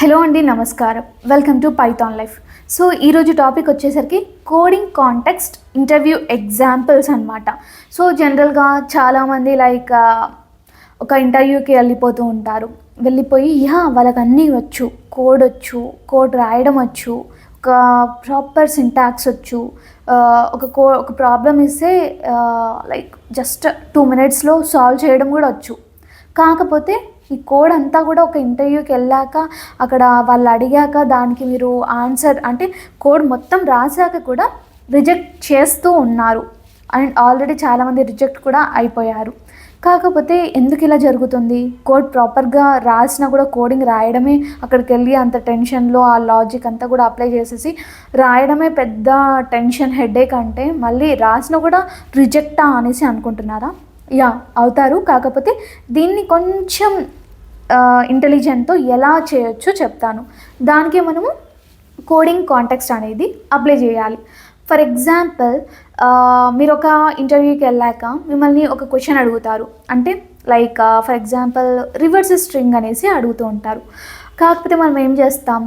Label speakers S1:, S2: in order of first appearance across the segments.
S1: Hello అండి, నమస్కారం. Welcome to Python life. So ఈరోజు టాపిక్ వచ్చేసరికి కోడింగ్ కాంటెక్స్ట్ ఇంటర్వ్యూ ఎగ్జాంపుల్స్ అనమాట. సో జనరల్గా చాలామంది ఒక ఇంటర్వ్యూకి వెళ్ళిపోతూ ఉంటారు. వెళ్ళిపోయి వాళ్ళకి అన్నీ వచ్చు, కోడ్ రాయడం వచ్చు, ఒక ప్రాపర్ సింటాక్స్ వచ్చు, ఒక ప్రాబ్లమ్ ఇస్తే జస్ట్ 2 minutesలో సాల్వ్ చేయడం కూడా వచ్చు. కాకపోతే ఈ కోడ్ అంతా కూడా ఒక ఇంటర్వ్యూకి వెళ్ళాక అక్కడ వాళ్ళు అడిగాక దానికి మీరు ఆన్సర్ అంటే కోడ్ మొత్తం రాసాక కూడా రిజెక్ట్ చేస్తూ ఉన్నారు. అండ్ ఆల్రెడీ చాలామంది రిజెక్ట్ కూడా అయిపోయారు. కాకపోతే ఎందుకు ఇలా జరుగుతుంది? కోడ్ ప్రాపర్గా రాసినా కూడా కోడింగ్ రాయడమే అక్కడికి వెళ్ళి అంత టెన్షన్లో ఆ లాజిక్ అంతా కూడా అప్లై చేసేసి రాయడమే పెద్ద టెన్షన్, హెడేక్ అంటే మళ్ళీ రాసినా కూడా రిజెక్టా అనేసి అనుకుంటున్నారా? అవుతారు. కాకపోతే దీన్ని కొంచెం ఇంటెలిజెంట్తో ఎలా చేయొచ్చో చెప్తాను. దానికి మనము కోడింగ్ కాంటెక్స్ట్ అనేది అప్లై చేయాలి. ఫర్ ఎగ్జాంపుల్, మీరు ఒక ఇంటర్వ్యూకి వెళ్ళాక మిమ్మల్ని ఒక క్వశ్చన్ అడుగుతారు. అంటే ఫర్ ఎగ్జాంపుల్ రివర్స్ స్ట్రింగ్ అనేసి అడుగుతూ ఉంటారు. కాకపోతే మనం ఏం చేస్తాం,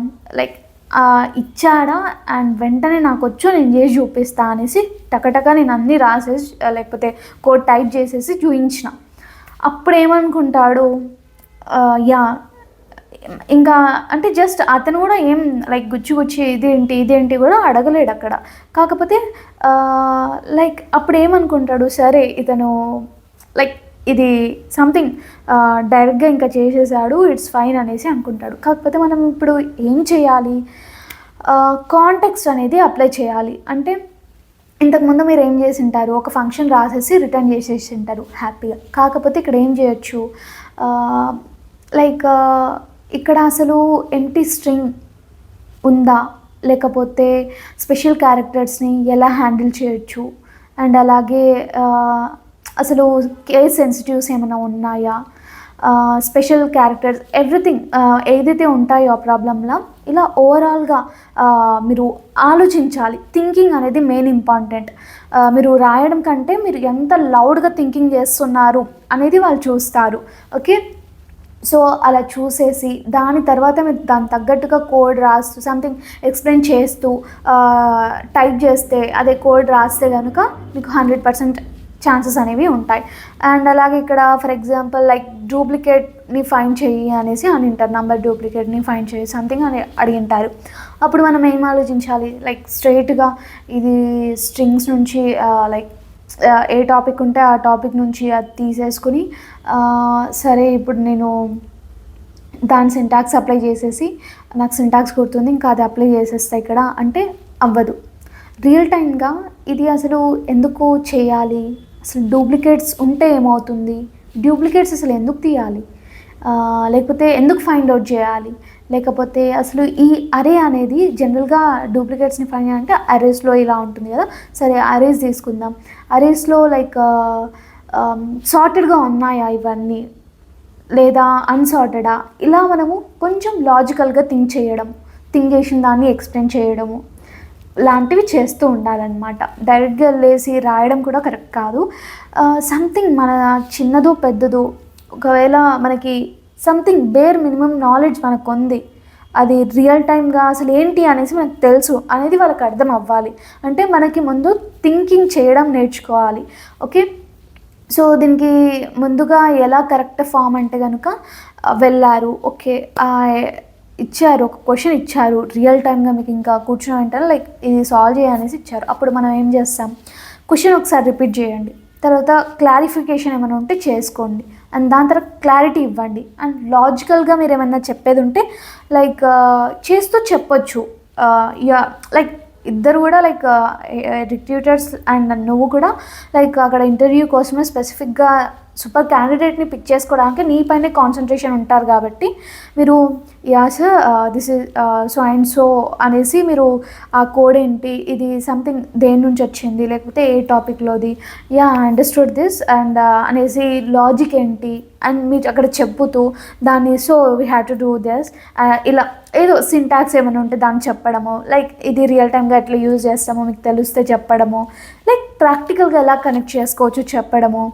S1: ఇచ్చాడా అండ్ వెంటనే నాకు వచ్చో నేను చేసి చూపిస్తా అనేసి టకటక నేను అన్నీ రాసేసి లేకపోతే కోడ్ టైప్ చేసేసి చూపించిన. అప్పుడు ఏమనుకుంటాడు, ఇంకా అంటే జస్ట్ అతను కూడా ఏం గుచ్చి ఇదేంటి కూడా అడగలేడు అక్కడ. కాకపోతే అప్పుడు ఏమనుకుంటాడు, సరే ఇతను ఇది సంథింగ్ డైరెక్ట్గా ఇంకా చేసేసాడు, ఇట్స్ ఫైన్ అనేసి అనుకుంటాడు. కాకపోతే మనం ఇప్పుడు ఏం చేయాలి, కాంటెక్స్ట్ అనేది అప్లై చేయాలి. అంటే ఇంతకుముందు మీరు ఏం చేసి ఉంటారు, ఒక ఫంక్షన్ రాసేసి రిటర్న్ చేసేసి ఉంటారు హ్యాపీగా. కాకపోతే ఇక్కడ ఏం చేయొచ్చు, ఇక్కడ అసలు ఎంప్టీ స్ట్రింగ్ ఉందా, లేకపోతే స్పెషల్ క్యారెక్టర్స్ని ఎలా హ్యాండిల్ చేయొచ్చు, అండ్ అలాగే అసలు కేస్ సెన్సిటివ్స్ ఏమైనా ఉన్నాయా, స్పెషల్ క్యారెక్టర్స్ ఎవ్రీథింగ్ ఏదైతే ఉంటాయో ఆ ప్రాబ్లంలో ఇలా ఓవరాల్గా మీరు ఆలోచించాలి. థింకింగ్ అనేది మెయిన్ ఇంపార్టెంట్. మీరు రాయడం కంటే మీరు ఎంత లౌడ్గా థింకింగ్ చేస్తున్నారు అనేది వాళ్ళు చూస్తారు. ఓకే, సో అలా చూసేసి దాని తర్వాత మీరు దానికి తగ్గట్టుగా కోడ్ రాస్తూ సంథింగ్ ఎక్స్ప్లెయిన్ చేస్తూ టైప్ చేస్తే, అదే కోడ్ రాస్తే కనుక మీకు 100% ఛాన్సెస్ అనేవి ఉంటాయి. అండ్ అలాగే ఇక్కడ ఫర్ ఎగ్జాంపుల్ డూప్లికేట్ని ఫైండ్ చేయి అనేసి అని అంటారు, నంబర్ డూప్లికేట్ని ఫైండ్ చేయి సంథింగ్ అని అడిగింటారు. అప్పుడు మనం ఏం ఆలోచించాలి, స్ట్రైట్గా ఇది స్ట్రింగ్స్ నుంచి ఏ టాపిక్ ఉంటే ఆ టాపిక్ నుంచి అది తీసేసుకుని సరే ఇప్పుడు నేను దాని సింటాక్స్ అప్లై చేసేసి నాకు సింటాక్స్ గుర్తుంది ఇంకా అది అప్లై చేసేస్తా ఇక్కడ అంటే అవ్వదు. రియల్ టైమ్గా ఇది అసలు ఎందుకు చేయాలి, అసలు డూప్లికేట్స్ ఉంటే ఏమవుతుంది, డూప్లికేట్స్ అసలు ఎందుకు తీయాలి, లేకపోతే ఎందుకు ఫైండ్ అవుట్ చేయాలి, లేకపోతే అసలు ఈ అరే అనేది జనరల్గా డూప్లికేట్స్ని ఫైండ్ చేయాలంటే అరేస్లో ఇలా ఉంటుంది కదా. సరే అరేస్ తీసుకుందాం. అరేస్లో సార్టెడ్గా ఉన్నాయా ఇవన్నీ లేదా అన్సార్టెడా, ఇలా మనము కొంచెం లాజికల్గా థింక్ చేసిన దాన్ని ఎక్స్ప్లెయిన్ చేయడము లాంటివి చేస్తూ ఉండాలన్నమాట. డైరెక్ట్గా వెళ్ళేసి రాయడం కూడా కరెక్ట్ కాదు. సంథింగ్ మన చిన్నదో పెద్దదో ఒకవేళ మనకి సంథింగ్ బేర్ మినిమం నాలెడ్జ్ మనకు ఉంది, అది రియల్ టైమ్గా అసలు ఏంటి అనేసి మనకు తెలుసు అనేది వాళ్ళకి అర్థం అవ్వాలి. అంటే మనకి ముందు థింకింగ్ చేయడం నేర్చుకోవాలి. ఓకే, సో దీనికి ముందుగా ఎలా కరెక్ట్ ఫామ్ అంటే కనుక వెళ్ళారు, ఓకే ఇచ్చారు, ఒక క్వశ్చన్ ఇచ్చారు రియల్ టైమ్గా మీకు ఇంకా కూర్చుని అంటారు ఇది సాల్వ్ చేయనేసి ఇచ్చారు. అప్పుడు మనం ఏం చేస్తాం, క్వశ్చన్ ఒకసారి రిపీట్ చేయండి, తర్వాత క్లారిఫికేషన్ ఏమైనా ఉంటే చేసుకోండి, అండ్ దాని తర్వాత క్లారిటీ ఇవ్వండి. అండ్ లాజికల్గా మీరు ఏమైనా చెప్పేది ఉంటే చేస్తూ చెప్పొచ్చు. ఇద్దరు కూడా రిక్రూటర్స్ అండ్ నువ్వు కూడా అక్కడ ఇంటర్వ్యూ కోసమే స్పెసిఫిక్గా సూపర్ క్యాండిడేట్ని పిక్ చేసుకోవడానికి నీ పైనే కాన్సన్ట్రేషన్ ఉంటారు కాబట్టి మీరు sir this is so and so అనేసి మీరు ఆ కోడ్ ఏంటి, ఇది సంథింగ్ దేని నుంచి వచ్చింది, లేకపోతే ఏ టాపిక్లోది, అండర్స్టూడ్ దిస్ అండ్ అనేసి లాజిక్ ఏంటి అండ్ మీరు అక్కడ చెప్పుతూ దాన్ని so we have to do this ఇలా ఏదో సింటాక్స్ ఏమైనా ఉంటే దాన్ని చెప్పడము, ఇది రియల్ టైమ్గా ఎట్లా యూజ్ చేస్తామో మీకు తెలిస్తే చెప్పడము, ప్రాక్టికల్గా ఎలా కనెక్ట్ చేసుకోవచ్చు చెప్పడము,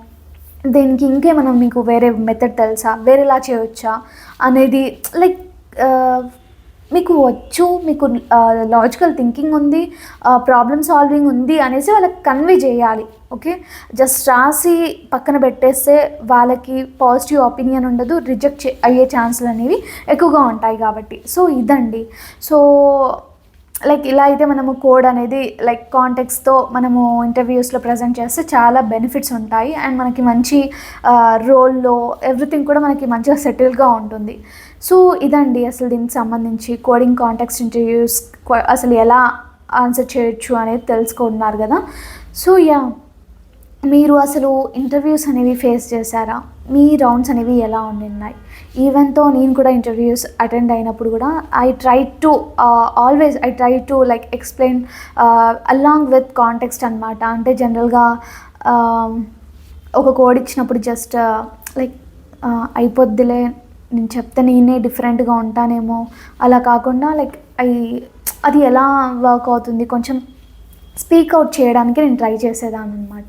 S1: దీనికి ఇంకేమైనా మీకు వేరే మెథడ్ తెలుసా, వేరేలా చేయవచ్చా అనేది మీకు వచ్చు, మీకు లాజికల్ థింకింగ్ ఉంది, ప్రాబ్లమ్ సాల్వింగ్ ఉంది అనేసి వాళ్ళకి కన్వే చేయాలి. ఓకే, జస్ట్ రాసి పక్కన పెట్టేస్తే వాళ్ళకి పాజిటివ్ ఒపీనియన్ ఉండదు, రిజెక్ట్ అయ్యే ఛాన్సులు అనేవి ఎక్కువగా ఉంటాయి కాబట్టి. సో ఇదండి. సో లైక్ ఇలా అయితే మనము కోడ్ అనేది లైక్ కాంటెక్స్తో మనము ఇంటర్వ్యూస్లో ప్రజెంట్ చేస్తే చాలా బెనిఫిట్స్ ఉంటాయి అండ్ మనకి మంచి రోల్లో ఎవ్రీథింగ్ కూడా మనకి మంచిగా సెటిల్గా ఉంటుంది. సో ఇదండి అసలు దీనికి సంబంధించి కోడింగ్ కాంటెక్స్ట్ ఇంటర్వ్యూస్ అసలు ఎలా ఆన్సర్ చేయొచ్చు అనేది తెలుసుకున్నారు కదా. సో మీరు అసలు ఇంటర్వ్యూస్ అనేవి ఫేస్ చేశారా? మీ రౌండ్స్ అనేవి ఎలా ఉన్నాయి? ఈవెన్తో నేను కూడా ఇంటర్వ్యూస్ అటెండ్ అయినప్పుడు కూడా I try to like explain along with context అనమాట. అంటే జనరల్గా ఒక కోడ్ ఇచ్చినప్పుడు జస్ట్ లైక్ అయిపోద్దిలే, నేను చెప్తే నేనే డిఫరెంట్గా ఉంటానేమో అలా కాకుండా లైక్ అది ఎలా వర్క్ అవుతుంది కొంచెం స్పీక్ అవుట్ చేయడానికి నేను ట్రై చేసేదాన్ని అనమాట.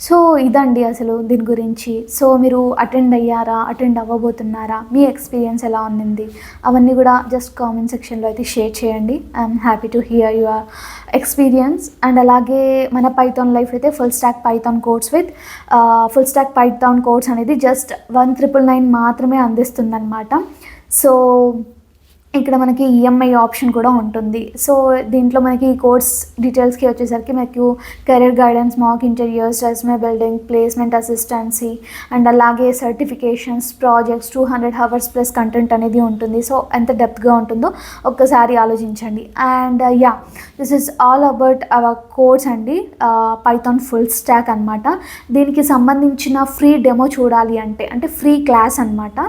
S1: సో ఇదండి అసలు దీని గురించి. సో మీరు అటెండ్ అవ్వబోతున్నారా? మీ ఎక్స్పీరియన్స్ ఎలా ఉంది అవన్నీ కూడా జస్ట్ కామెంట్ సెక్షన్లో అయితే షేర్ చేయండి. I'm happy to hear your experience. And అలాగే మన పైథాన్ లైఫ్ అయితే ఫుల్ స్టాక్ పైథాన్ కోర్స్ అనేది జస్ట్ 1999 మాత్రమే అందిస్తుందన్నమాట. సో ఇక్కడ మనకి ఈఎంఐ ఆప్షన్ కూడా ఉంటుంది. సో దీంట్లో మనకి కోర్స్ డీటెయిల్స్కి వచ్చేసరికి మనకు career guidance, mock interviews, resume building, placement assistance and అలాగే certifications, projects, 200 hours plus content అనేది ఉంటుంది. సో ఎంత డెప్త్గా ఉంటుందో ఒక్కసారి ఆలోచించండి. And this is all about our course అండి, పైథాన్ ఫుల్ స్టాక్ అనమాట. దీనికి సంబంధించిన ఫ్రీ డెమో చూడాలి అంటే ఫ్రీ క్లాస్ అనమాట.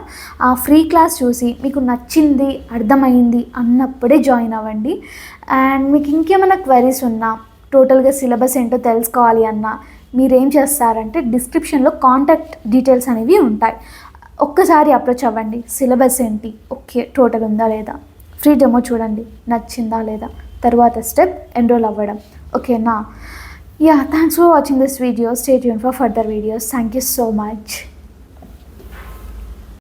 S1: ఆ ఫ్రీ క్లాస్ చూసి మీకు నచ్చింది, అర్థమైంది అన్నప్పుడే జాయిన్ అవ్వండి. అండ్ మీకు ఇంకేమైనా క్వైరీస్ ఉన్నా, టోటల్గా సిలబస్ ఏంటో తెలుసుకోవాలి అన్నా మీరేం చేస్తారంటే డిస్క్రిప్షన్లో కాంటాక్ట్ డీటెయిల్స్ అనేవి ఉంటాయి, ఒక్కసారి అప్రోచ్ అవ్వండి. సిలబస్ ఏంటి, ఓకే టోటల్ ఉందా లేదా, ఫ్రీ డెమో చూడండి, నచ్చిందా లేదా, తర్వాత స్టెప్ ఎన్రోల్ అవ్వడం. ఓకేనా? Thanks for watching this video. Stay tune for further videos. Thank you so much.